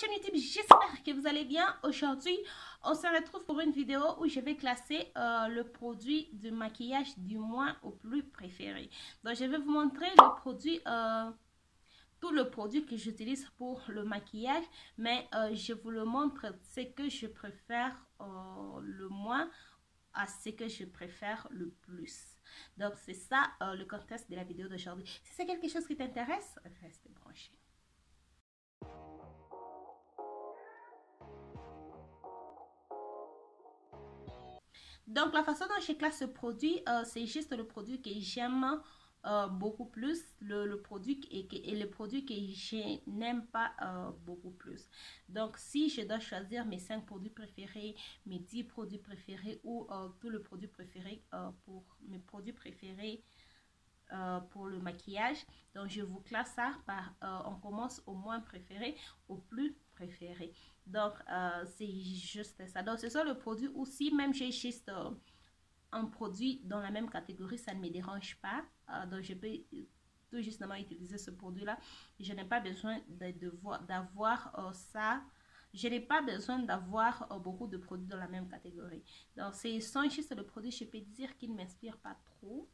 chaîne YouTube, j'espère que vous allez bien. Aujourd'hui, on se retrouve pour une vidéo où je vais classer le produit de maquillage du moins au plus préféré. Donc, je vais vous montrer le produit, tout le produit que j'utilise pour le maquillage, mais je vous le montre ce que je préfère le moins à ce que je préfère le plus. Donc, c'est ça le contexte de la vidéo d'aujourd'hui. Si c'est quelque chose qui t'intéresse, reste branché. Donc, la façon dont je classe ce produit, c'est juste le produit que j'aime beaucoup plus, le produit et le produit que je n'aime pas beaucoup plus. Donc, si je dois choisir mes 5 produits préférés, mes 10 produits préférés ou tous les produits préférés pour mes produits préférés pour le maquillage, donc je vous classe ça par, on commence au moins préféré au plus préféré. Donc, c'est juste ça. Donc, ce sont le produit aussi, même j'ai juste un produit dans la même catégorie, ça ne me dérange pas. Donc, je peux tout justement utiliser ce produit-là. Je n'ai pas besoin d'avoir ça. Je n'ai pas besoin d'avoir beaucoup de produits dans la même catégorie. Donc, ce sont juste le produit, je peux dire qu'il ne m'inspire pas trop.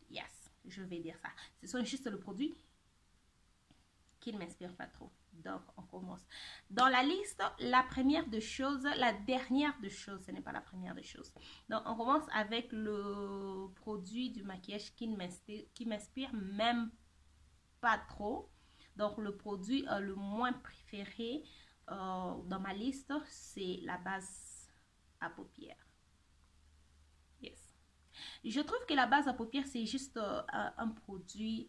Yes, je vais dire ça. Ce sont juste le produit qui ne m'inspire pas trop. Donc, on commence. Dans la liste, la première de choses, la dernière de choses, ce n'est pas la première de choses. Donc, on commence avec le produit du maquillage qui m'inspire même pas trop. Donc, le produit le moins préféré dans ma liste, c'est la base à paupières. Yes. Je trouve que la base à paupières, c'est juste un produit...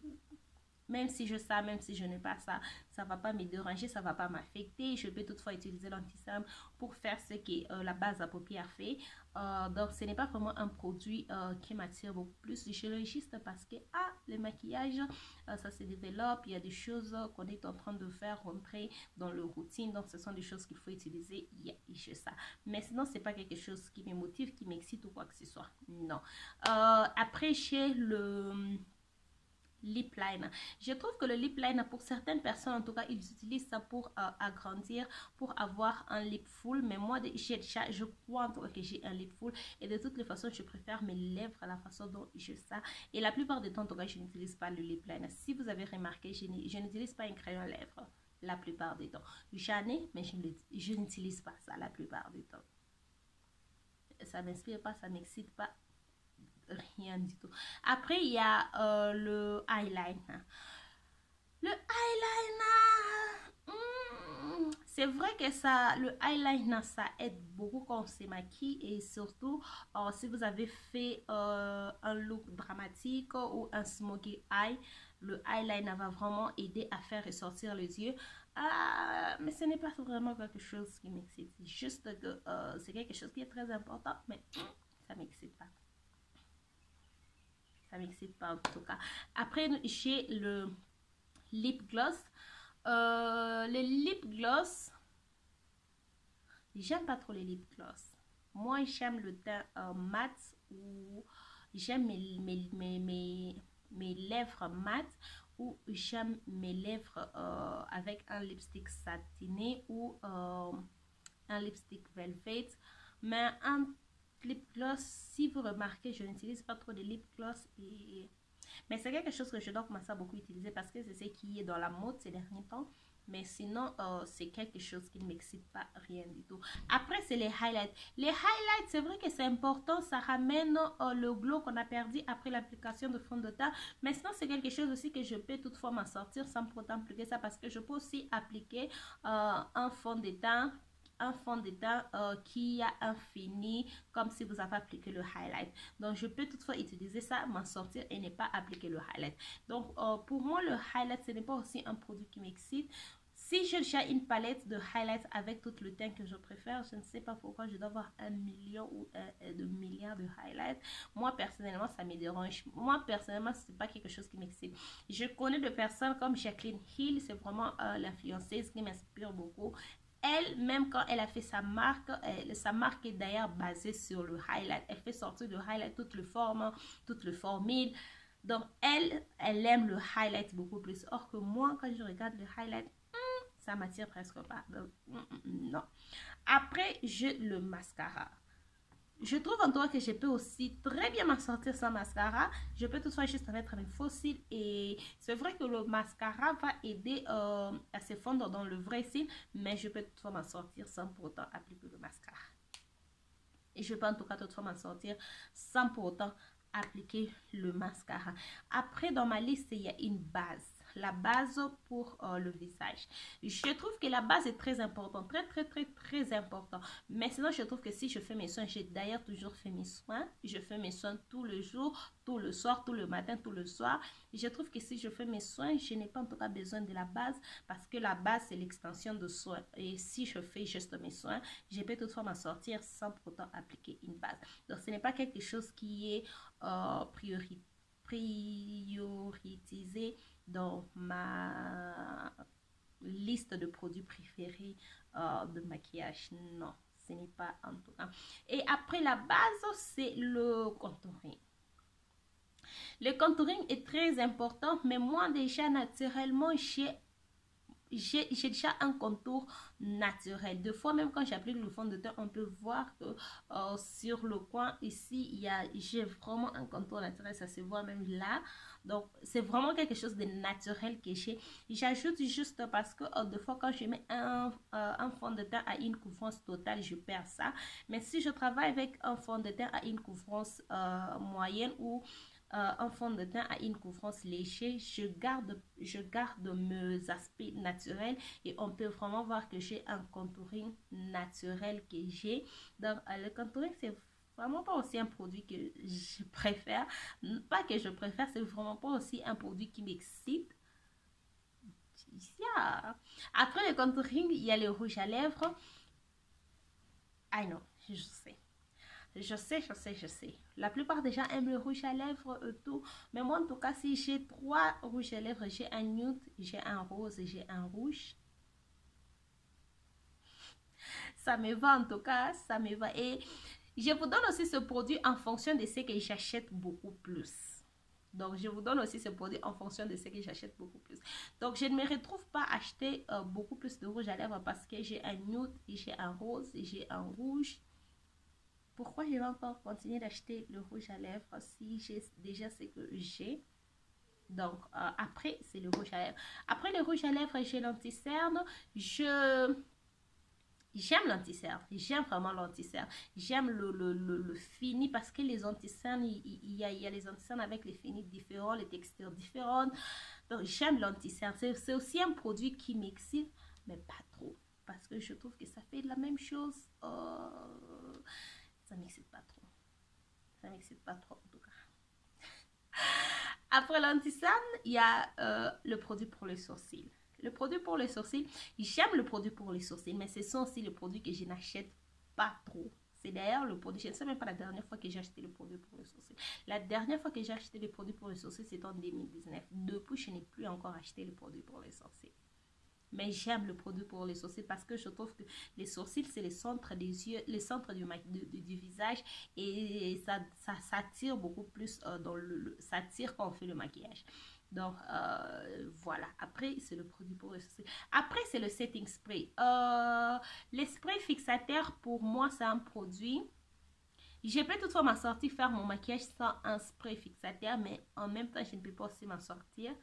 Même si je sais, même si je n'ai pas ça, ça ne va pas me déranger, ça ne va pas m'affecter. Je peux toutefois utiliser l'anti-cerne pour faire ce que la base à paupières fait. Donc, ce n'est pas vraiment un produit qui m'attire beaucoup plus. Je le juste parce que, le maquillage, ça se développe. Il y a des choses qu'on est en train de faire rentrer dans le routine. Donc, ce sont des choses qu'il faut utiliser. Je sais ça. Mais sinon, ce n'est pas quelque chose qui me motive, qui m'excite ou quoi que ce soit. Non. Après, chez le... lip liner. Je trouve que le lip liner, pour certaines personnes, en tout cas, ils utilisent ça pour agrandir, pour avoir un lip full. Mais moi, je crois en tout cas que j'ai un lip full. Et de toutes les façons, je préfère mes lèvres à la façon dont je sais. Et la plupart du temps, en tout cas, je n'utilise pas le lip liner. Si vous avez remarqué, je n'utilise pas un crayon à lèvres la plupart du temps. J'en ai, mais je n'utilise pas ça la plupart du temps. Ça ne m'inspire pas, ça ne m'excite pas. Rien du tout. Après, il y a le eyeliner. Le eyeliner, c'est vrai que ça, le eyeliner, ça aide beaucoup quand on se maquille. Et surtout, si vous avez fait un look dramatique ou un smoky eye, le eyeliner va vraiment aider à faire ressortir les yeux. Mais ce n'est pas vraiment quelque chose qui m'excite. Juste que c'est quelque chose qui est très important, mais ça ne m'excite pas. Ça m'excite pas en tout cas. Après, j'ai le lip gloss. Le lip gloss, j'aime pas trop les lip gloss. Moi, j'aime le teint mat, ou j'aime mes lèvres mat, ou j'aime mes lèvres avec un lipstick satiné ou un lipstick velvet. Mais un lip gloss, si vous remarquez, je n'utilise pas trop de lip gloss, mais c'est quelque chose que je dois commencer à beaucoup utiliser parce que c'est ce qui est dans la mode ces derniers temps. Mais sinon, c'est quelque chose qui ne m'excite pas rien du tout. Après, c'est les highlights. Les highlights, c'est vrai que c'est important. Ça ramène le glow qu'on a perdu après l'application de fond de teint. Mais sinon, c'est quelque chose aussi que je peux toutefois m'en sortir sans pour autant appliquer ça. Parce que je peux aussi appliquer un fond de teint qui a un fini comme si vous avez appliqué le highlight. Donc, je peux toutefois utiliser ça, m'en sortir et ne pas appliquer le highlight. Donc, pour moi, le highlight, ce n'est pas aussi un produit qui m'excite. Si je cherche une palette de highlights avec tout le teint que je préfère, je ne sais pas pourquoi je dois avoir 1 million ou 2 milliards de highlights. Moi, personnellement, ça me dérange. Moi, personnellement, ce n'est pas quelque chose qui m'excite. Je connais des personnes comme Jaclyn Hill, c'est vraiment l'influenceuse qui m'inspire beaucoup. Elle, même quand elle a fait sa marque est d'ailleurs basée sur le highlight. Elle fait sortir le highlight, toutes les formes, toutes les formules. Donc, elle aime le highlight beaucoup plus. Or que moi, quand je regarde le highlight, Ça m'attire presque pas. Donc, non. Après, j'ai le mascara. Je trouve en toi que je peux aussi très bien m'en sortir sans mascara. Je peux toutefois juste mettre mes faux cils. Et c'est vrai que le mascara va aider à se fondre dans le vrai cil. Mais je peux toutefois m'en sortir sans pour autant appliquer le mascara. Et je peux en tout cas toutefois m'en sortir sans pour autant appliquer le mascara. Après, dans ma liste, il y a une base. La base pour le visage. Je trouve que la base est très importante. Très important. Mais sinon, je trouve que si je fais mes soins, j'ai d'ailleurs toujours fait mes soins. Je fais mes soins tout le jour, tout le soir, tout le matin, tout le soir. Je trouve que si je fais mes soins, je n'ai pas en tout cas besoin de la base parce que la base, c'est l'extension de soins. Et si je fais juste mes soins, je peux toutefois m'en sortir sans pour autant appliquer une base. Donc, ce n'est pas quelque chose qui est prioritisé dans ma liste de produits préférés de maquillage. Non, ce n'est pas en tout cas. Et après la base, c'est le contouring. Le contouring est très important, mais moi déjà naturellement, j'ai déjà un contour naturel. Des fois, même quand j'applique le fond de teint, on peut voir que sur le coin ici, j'ai vraiment un contour naturel. Ça se voit même là. Donc, c'est vraiment quelque chose de naturel que j'ai. J'ajoute juste parce que des fois, quand je mets un fond de teint à une couvrance totale, je perds ça. Mais si je travaille avec un fond de teint à une couvrance moyenne ou un fond de teint à une couvrance léger, je garde mes aspects naturels et on peut vraiment voir que j'ai un contouring naturel que j'ai. Donc le contouring, c'est vraiment pas aussi un produit que je préfère. Pas que je préfère, c'est vraiment pas aussi un produit qui m'excite. Yeah. Après le contouring, il y a le rouge à lèvres. I know, je sais. Je sais. La plupart des gens aiment le rouge à lèvres et tout. Mais moi, en tout cas, si j'ai 3 rouges à lèvres, j'ai un nude, j'ai un rose et j'ai un rouge. Ça me va en tout cas, ça me va. Et je vous donne aussi ce produit en fonction de ce que j'achète beaucoup plus. Donc, je vous donne aussi ce produit en fonction de ce que j'achète beaucoup plus. Donc, je ne me retrouve pas à acheter beaucoup plus de rouge à lèvres parce que j'ai un nude, et j'ai un rose et j'ai un rouge. Pourquoi je vais encore continuer d'acheter le rouge à lèvres si j'ai déjà ce que j'ai? Donc, après, c'est le rouge à lèvres. Après le rouge à lèvres, j'ai l'anti-cerne. J'aime l'anti-cerne. J'aime vraiment l'anti-cerne. J'aime le fini parce que les anti-cernes, il y a les anti-cernes avec les finis différents, les textures différentes. Donc, j'aime l'anti-cerne. C'est aussi un produit qui m'excite, mais pas trop. Parce que je trouve que ça fait la même chose. Ça m'excite pas trop. Ça m'excite pas trop en tout cas. Après l'anti-cerne, il y a le produit pour les sourcils. Le produit pour les sourcils, j'aime le produit pour les sourcils, mais ce sont aussi les produits que je n'achète pas trop. C'est d'ailleurs le produit, je ne sais même pas la dernière fois que j'ai acheté le produit pour les sourcils. La dernière fois que j'ai acheté le produit pour les sourcils, c'était en 2019. Depuis, je n'ai plus encore acheté le produit pour les sourcils. Mais j'aime le produit pour les sourcils parce que je trouve que les sourcils, c'est le centre des yeux, le centre du visage et ça tire beaucoup plus ça tire quand on fait le maquillage. Donc, voilà. Après, c'est le produit pour les sourcils. Après, c'est le setting spray. Les sprays fixateurs, pour moi, c'est un produit. Je peux toutefois m'en sortir, faire mon maquillage sans un spray fixateur, mais en même temps, je ne peux pas aussi m'en sortir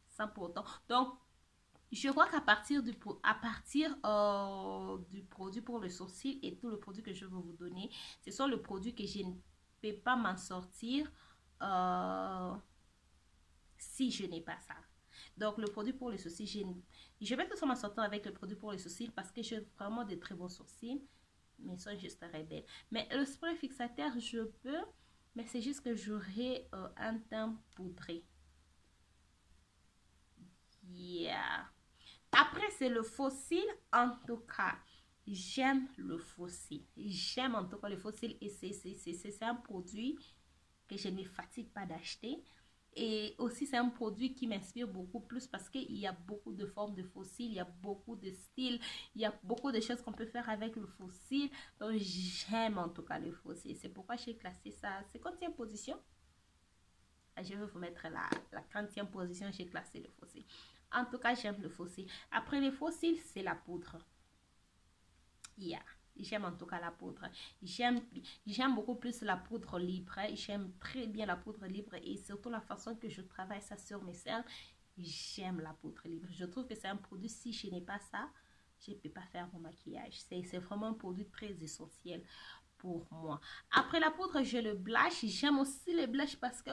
sans pour autant. Donc, je crois qu'à partir du produit pour le sourcil et tout le produit que je vais vous donner, ce sont les produits que je ne peux pas m'en sortir si je n'ai pas ça. Donc, le produit pour les sourcils, je vais tout m'en sortir avec le produit pour les sourcils parce que j'ai vraiment de très bons sourcils, mais ils sont juste rebelles. Mais le spray fixateur, je peux, mais c'est juste que j'aurai un teint poudré. Yeah. Après, c'est le faux cil. En tout cas, j'aime le faux cil. J'aime en tout cas le faux cil. Et c'est un produit que je ne me fatigue pas d'acheter. Et aussi, c'est un produit qui m'inspire beaucoup plus parce qu'il y a beaucoup de formes de faux cils. Il y a beaucoup de styles. Il y a beaucoup de choses qu'on peut faire avec le faux cil. Donc, j'aime en tout cas le faux cil. C'est pourquoi j'ai classé ça. C'est combien de position? Je vais vous mettre la 30e position. J'ai classé le faux cil. En tout cas, j'aime le faux cils. Après les faux cils, c'est la poudre. Yeah. J'aime en tout cas la poudre. J'aime beaucoup plus la poudre libre. J'aime très bien la poudre libre et surtout la façon que je travaille ça sur mes cernes. J'aime la poudre libre. Je trouve que c'est un produit, si je n'ai pas ça, je ne peux pas faire mon maquillage. C'est vraiment un produit très essentiel pour moi. Après la poudre, j'ai le blush. J'aime aussi le blush parce que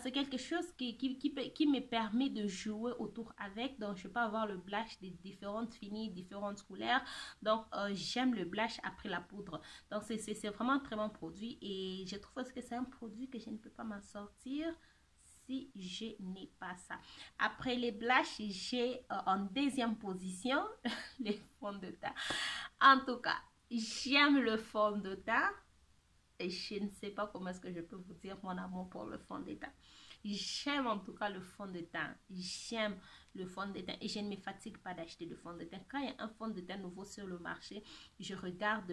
c'est quelque chose qui me permet de jouer autour avec. Donc, je peux avoir le blush de différentes finis, différentes couleurs. Donc, j'aime le blush après la poudre. Donc, c'est vraiment un très bon produit. Et je trouve que c'est un produit que je ne peux pas m'en sortir si je n'ai pas ça. Après les blushs, j'ai en deuxième position les fonds de teint. En tout cas, j'aime le fond de teint et je ne sais pas comment est-ce que je peux vous dire mon amour pour le fond de teint. J'aime en tout cas le fond de teint. J'aime le fond de teint et je ne me fatigue pas d'acheter le fond de teint. Quand il y a un fond de teint nouveau sur le marché, je regarde.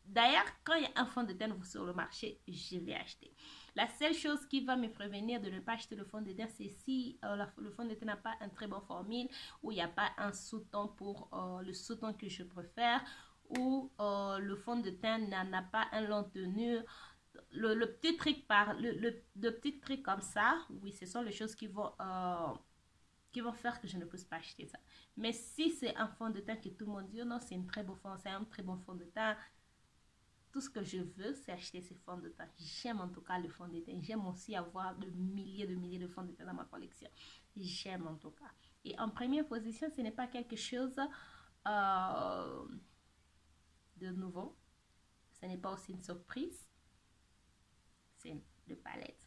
D'ailleurs, quand il y a un fond de teint nouveau sur le marché, je vais acheter. La seule chose qui va me prévenir de ne pas acheter le fond de teint, c'est si le fond de teint n'a pas un très bon formule, ou il n'y a pas un sous-ton pour le sous-ton que je préfère, ou le fond de teint n'a pas un long tenue. Le petit truc le petit truc comme ça, oui, ce sont les choses qui vont faire que je ne puisse pas acheter ça. Mais si c'est un fond de teint que tout le monde dit, oh non, c'est un très bon fond de teint, tout ce que je veux, c'est acheter ces fonds de teint. J'aime en tout cas le fond de teint. J'aime aussi avoir de milliers de fonds de teint dans ma collection. J'aime en tout cas. Et en première position, ce n'est pas quelque chose de nouveau. Ce n'est pas aussi une surprise. C'est le palette.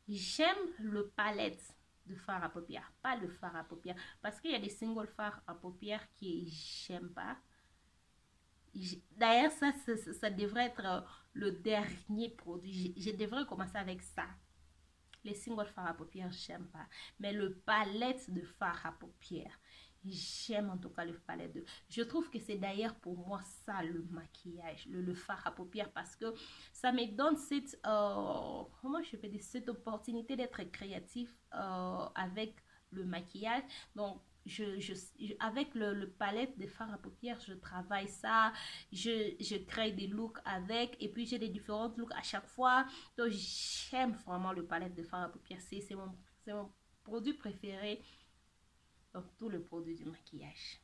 J'aime le palette de fard à paupières. Pas le fard à paupières. Parce qu'il y a des single fards à paupières que j'aime pas. D'ailleurs, ça devrait être le dernier produit. Je devrais commencer avec ça. Les single fards à paupières, j'aime pas. Mais le palette de fard à paupières, j'aime en tout cas le palette de... Je trouve que c'est d'ailleurs pour moi ça le maquillage, le fard à paupières, parce que ça me donne cette... comment je peux dire, cette opportunité d'être créatif avec le maquillage. Donc, avec le palette de fard à paupières, je travaille ça, je crée des looks avec, et puis j'ai des différents looks à chaque fois. Donc j'aime vraiment le palette de fard à paupières. C'est mon produit préféré dans tous les produits du maquillage.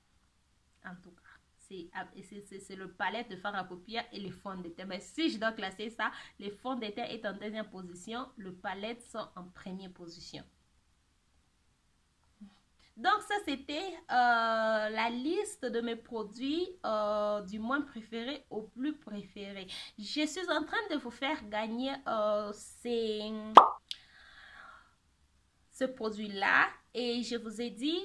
En tout cas, c'est le palette de fard à paupières et les fonds de teint. Mais si je dois classer ça, les fonds de teint est en deuxième position, le palette sont en première position. Donc ça c'était la liste de mes produits du moins préféré au plus préféré. Je suis en train de vous faire gagner ce produit-là. Et je vous ai dit,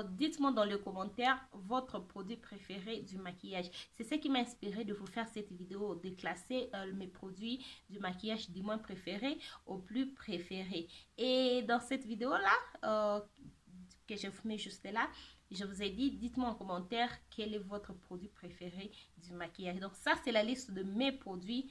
dites-moi dans les commentaires votre produit préféré du maquillage. C'est ce qui m'a inspiré de vous faire cette vidéo, de classer mes produits du maquillage du moins préféré au plus préféré. Et dans cette vidéo-là, que je vous mets juste là, je vous ai dit, dites-moi en commentaire quel est votre produit préféré du maquillage. Donc ça, c'est la liste de mes produits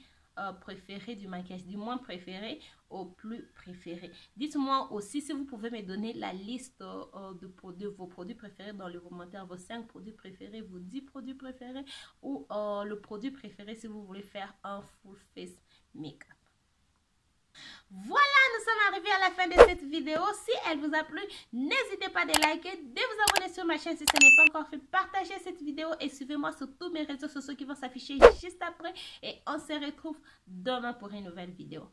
préférés du maquillage, du moins préféré au plus préféré. Dites-moi aussi si vous pouvez me donner la liste de vos produits préférés dans les commentaires, vos 5 produits préférés, vos 10 produits préférés, ou le produit préféré si vous voulez faire un full face make-up. Voilà, nous sommes arrivés à la fin de cette vidéo. Si elle vous a plu, n'hésitez pas à liker, de vous abonner sur ma chaîne si ce n'est pas encore fait. Partagez cette vidéo et suivez-moi sur tous mes réseaux sociaux qui vont s'afficher juste après. Et on se retrouve demain pour une nouvelle vidéo.